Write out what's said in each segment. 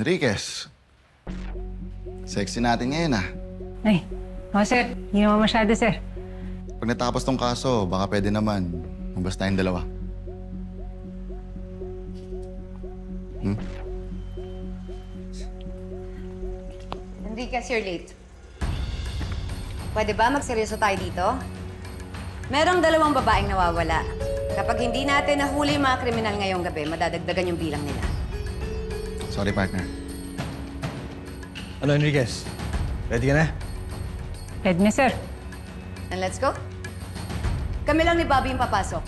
Enriquez. Sexy natin ngayon, ah. Ay, sir. Hindi naman masyado, sir. Pag natapos tong kaso, baka pwede naman. Mabas tayong dalawa. Enriquez, you're late. Pwede ba magseryoso tayo dito? Merong 2 babaeng nawawala. Kapag hindi natin nahuli yung mga kriminal ngayong gabi, madadagdagan yung bilang nila. Sorry, partner. Ano, Enriquez? Ready ka na? Ready na, sir. And let's go. Kami lang ni Bobby yung papasok.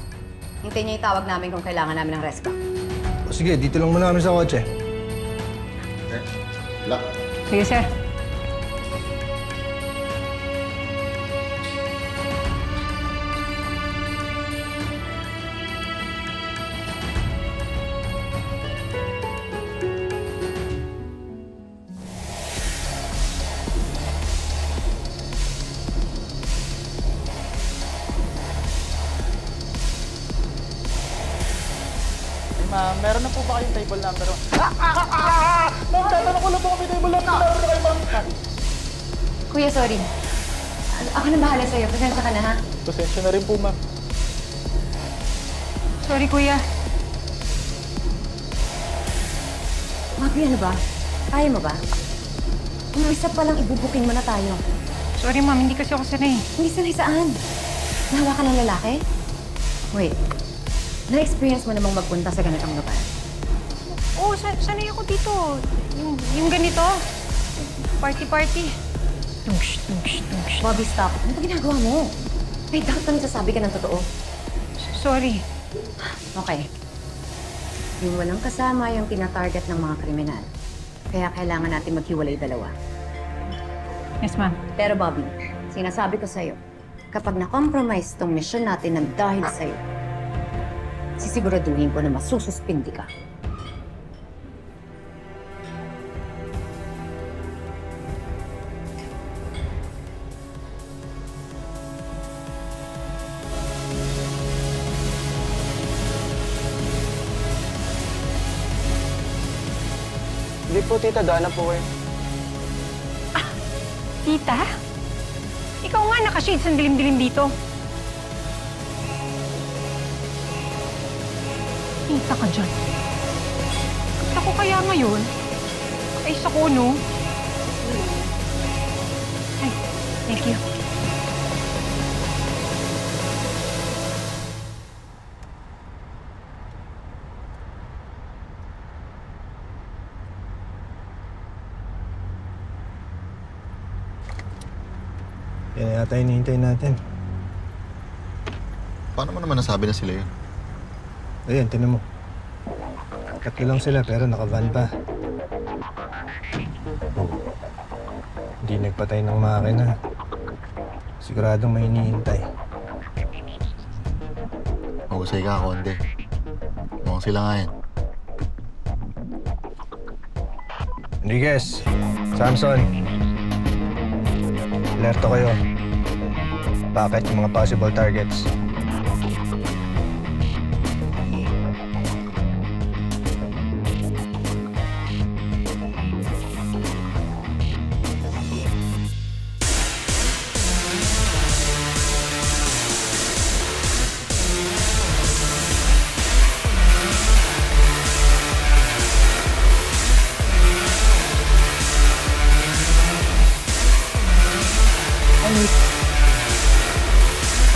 Hintayin niya yung tawag namin kung kailangan namin ng rescue. O sige, dito lang muna kami sa kotse. Okay. Lock. Sige, sir. Ma'am, meron na po ba kayong table number? Ma'am, tatanong ko lang po kami table number. Meron na kayo, ma'am. Kuya, sorry. Ako na bahala sa'yo. Pasensya ka na, ha? Pasensya na rin po, ma'am. Sorry, kuya. Bobby, ano ba? Kaya mo ba? Kung isa pa lang, ibubuking mo na tayo. Sorry, ma'am. Hindi kasi ako sanay. Hindi sanay saan? Nahawa ka ng lalaki? Wait. Na-experience mo namang magpunta sa ganitong lugar? Oo, sanay ako dito. Yung ganito. Party-party. Tugsh, tugsh, tugsh. Bobby, stop. Ano ba ginagawa mo? May doubt na nagsasabi ka ng totoo. Sorry. Okay. Yung walang kasama yung tina-target ng mga kriminal. Kaya kailangan natin maghiwalay dalawa. Yes, ma'am. Pero Bobby, sinasabi ko sa'yo, kapag na-compromise tong mission natin ng dahil sa'yo, sisiguraduhin ko na masususpindi ka. Hindi po, tita. Daan na po kayo. Tita? Ikaw nga naka-shades ang dilim-dilim dito. Tita ka dyan. At ako kaya ngayon? Ay, sa kono. Ay, thank you. Yan yata hinihintay natin. Paano mo naman nasabi na sila yun? Ayan, tinan mo. 3 lang sila pero naka-van pa. Hindi nagpatay ng makina. Siguradong may hinihintay. Mahusay ka, Konde. Mukhang sila nga yan. Enriquez, Samson. Alerto kayo. Bakit yung mga possible targets?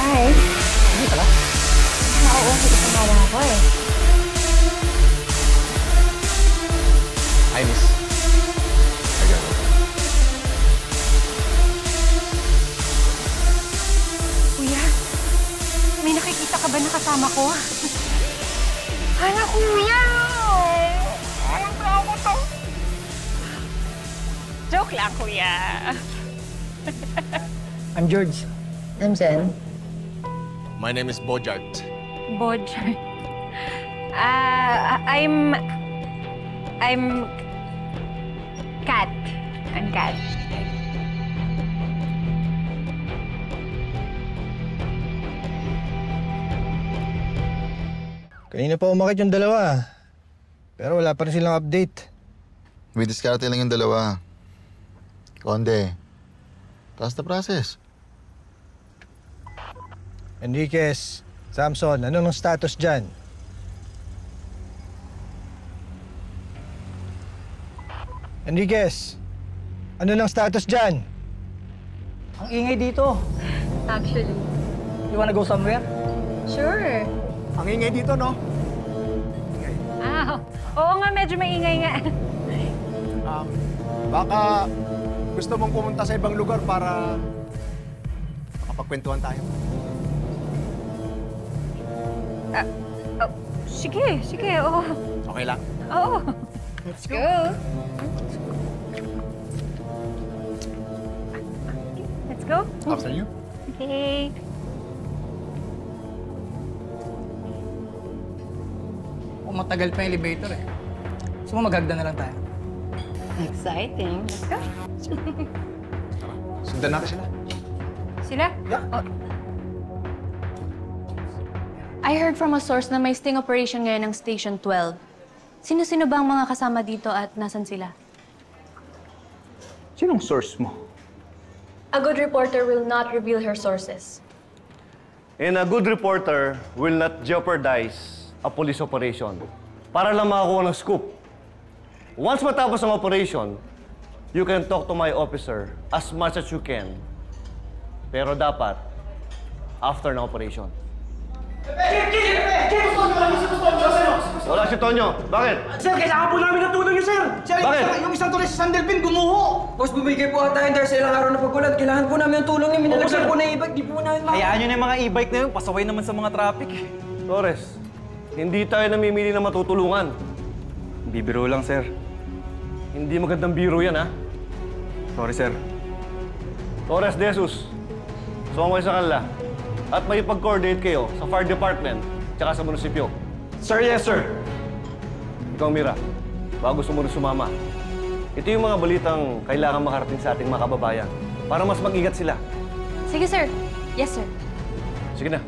Hi. Hindi pala. Oo, sige pa nga ako eh. Hi, miss. Kuya, may nakikita ka ba na kasama ko? Hala, kuya! Anong tao to? Joke lang, kuya. I'm George. I'm Jen. My name is Bojart. Bodge. I'm Kat. I'm Kat. Kanina pa umakit yung dalawa. Pero wala pa rin silang update. May diskarte lang yung dalawa. Konde, taas na process. Enriquez, Samson, ano nang status dyan? Enriquez, ano nang status dyan? Ang ingay dito. Actually. You wanna go somewhere? Sure. Ang ingay dito, no? Ah, oo nga, medyo maingay nga. Baka gusto mong pumunta sa ibang lugar para makapagkwentuhan tayo. Sige, oo. Okay lang? Oo. Let's go. Let's go. After you. Okay. Matagal pa yung elevator eh. Gusto mo maghagdan na lang tayo? Exciting. Let's go. Sundan natin sila. Sila? I heard from a source na may sting operation ngayon ng Station 12. Sino-sino ba ang mga kasama dito at nasan sila? Sinong source mo? A good reporter will not reveal her sources. And a good reporter will not jeopardize a police operation para lang makakuha ng scoop. Once matapos ang operation, you can talk to my officer as much as you can. Pero dapat, after ng operation. Wala si Tonyo. Bakit? Sir, kailangan po namin ng tulong niyo, sir! Sir, Bakit? yung isang tuloy sa San Delpin, gumuho! Boss, bumigay po ata yung dahil sa ilang araw na pagkulat. Kailangan po namin ng tulong niyo. Minalagyan po na e-bike. Di po namin Hayaan nyo na yung mga e-bike na yun. Pasaway naman sa mga traffic. Torres, hindi tayo namimili na matutulungan. Bibiro lang, sir. Hindi magandang biro yan, ha? Sorry, sir. Torres de Jesus, sumama kayo sa kanila. At may pag-coordinate kayo sa fire department tsaka sa munisipyo. Sir, yes, sir. Ikaw, Mira, bago gusto mo rin sumama. Ito yung mga balitang kailangan makarating sa ating mga kababayan para mas mag-ingat sila. Sige, sir. Yes, sir. Sige na.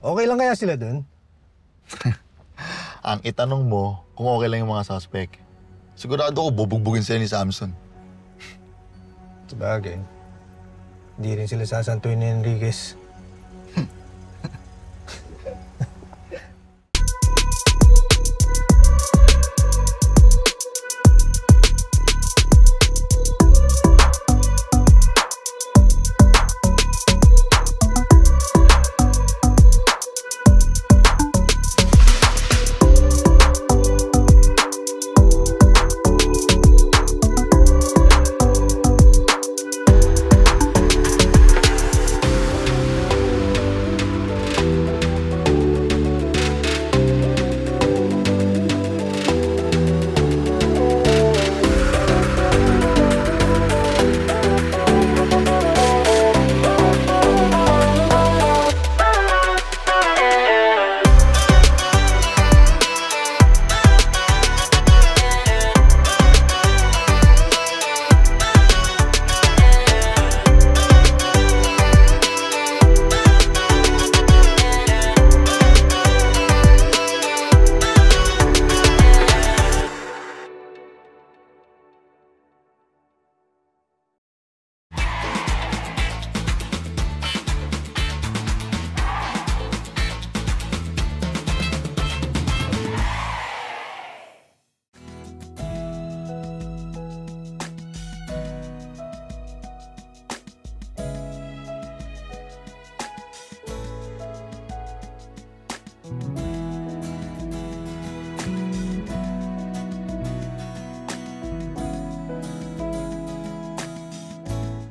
Okay lang kaya sila dun? Ang itanong mo kung okay lang yung mga suspect. Sigurado ko bubugbugin sila ni Samson. Sabagay. Hindi rin sila sasantuin ni Enriquez.